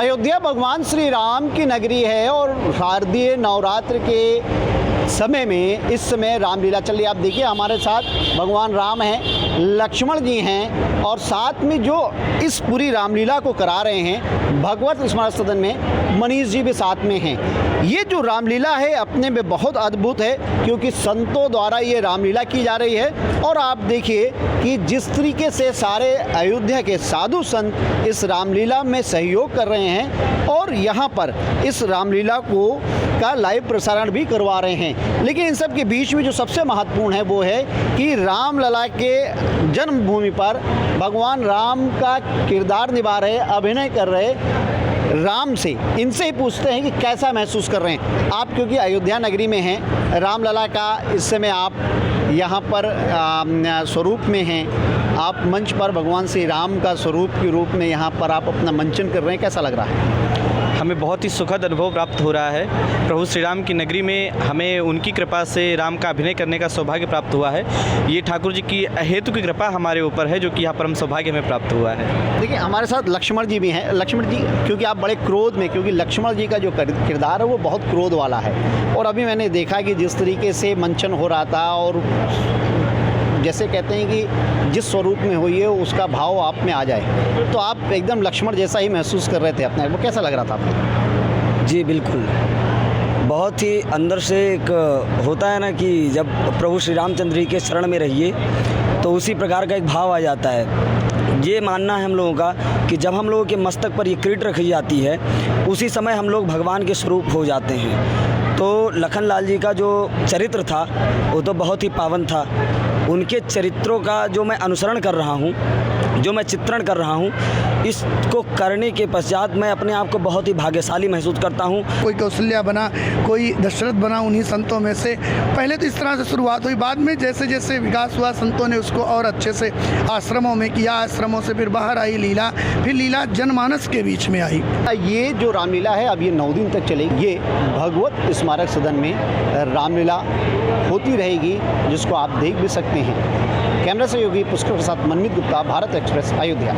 अयोध्या भगवान श्री राम की नगरी है और शारदीय नवरात्र के समय में इस समय रामलीला चल रही है। आप देखिए हमारे साथ भगवान राम हैं, लक्ष्मण जी हैं और साथ में जो इस पूरी रामलीला को करा रहे हैं भगवत स्मारक सदन में मनीष जी भी साथ में हैं। ये जो रामलीला है अपने में बहुत अद्भुत है क्योंकि संतों द्वारा ये रामलीला की जा रही है और आप देखिए कि जिस तरीके से सारे अयोध्या के साधु संत इस रामलीला में सहयोग कर रहे हैं और यहाँ पर इस रामलीला का लाइव प्रसारण भी करवा रहे हैं। लेकिन इन सब के बीच में जो सबसे महत्वपूर्ण है वो है कि रामलला के जन्मभूमि पर भगवान राम का किरदार निभा रहे, अभिनय कर रहे राम से इनसे ही पूछते हैं कि कैसा महसूस कर रहे हैं आप, क्योंकि अयोध्या नगरी में हैं, रामलला का इस समय आप यहाँ पर स्वरूप में हैं, आप मंच पर भगवान श्री राम का स्वरूप के रूप में यहाँ पर आप अपना मंचन कर रहे हैं, कैसा लग रहा है? हमें बहुत ही सुखद अनुभव प्राप्त हो रहा है। प्रभु श्री राम की नगरी में हमें उनकी कृपा से राम का अभिनय करने का सौभाग्य प्राप्त हुआ है। ये ठाकुर जी की अहेतु की कृपा हमारे ऊपर है जो कि यहाँ परम सौभाग्य हमें प्राप्त हुआ है। देखिए हमारे साथ लक्ष्मण जी भी हैं। लक्ष्मण जी, क्योंकि आप बड़े क्रोध में, क्योंकि लक्ष्मण जी का जो किरदार है वो बहुत क्रोध वाला है और अभी मैंने देखा कि जिस तरीके से मंचन हो रहा था और जैसे कहते हैं कि जिस स्वरूप में हुई है उसका भाव आप में आ जाए, तो आप एकदम लक्ष्मण जैसा ही महसूस कर रहे थे अपने, वो कैसा लग रहा था आपको? जी बिल्कुल, बहुत ही अंदर से एक होता है ना कि जब प्रभु श्री रामचंद्र जी के शरण में रहिए तो उसी प्रकार का एक भाव आ जाता है। ये मानना है हम लोगों का कि जब हम लोगों के मस्तक पर ये किरीट रखी जाती है उसी समय हम लोग भगवान के स्वरूप हो जाते हैं। तो लखन लाल जी का जो चरित्र था वो तो बहुत ही पावन था। उनके चरित्रों का जो मैं अनुसरण कर रहा हूँ, जो मैं चित्रण कर रहा हूँ, इसको करने के पश्चात मैं अपने आप को बहुत ही भाग्यशाली महसूस करता हूँ। कोई कौशल्या बना, कोई दशरथ बना उन्हीं संतों में से। पहले तो इस तरह से शुरुआत हुई, बाद में जैसे जैसे विकास हुआ संतों ने उसको और अच्छे से आश्रमों में किया, आश्रमों से फिर बाहर आई लीला, फिर लीला जनमानस के बीच में आई। ये जो रामलीला है अब ये 9 दिन तक चलेगी। ये भगवत स्मारक सदन में रामलीला होती रहेगी जिसको आप देख भी सकते हैं। कैमरा सहयोगी पुष्कर के साथ मनमीत गुप्ता, भारत एक्सप्रेस, अयोध्या।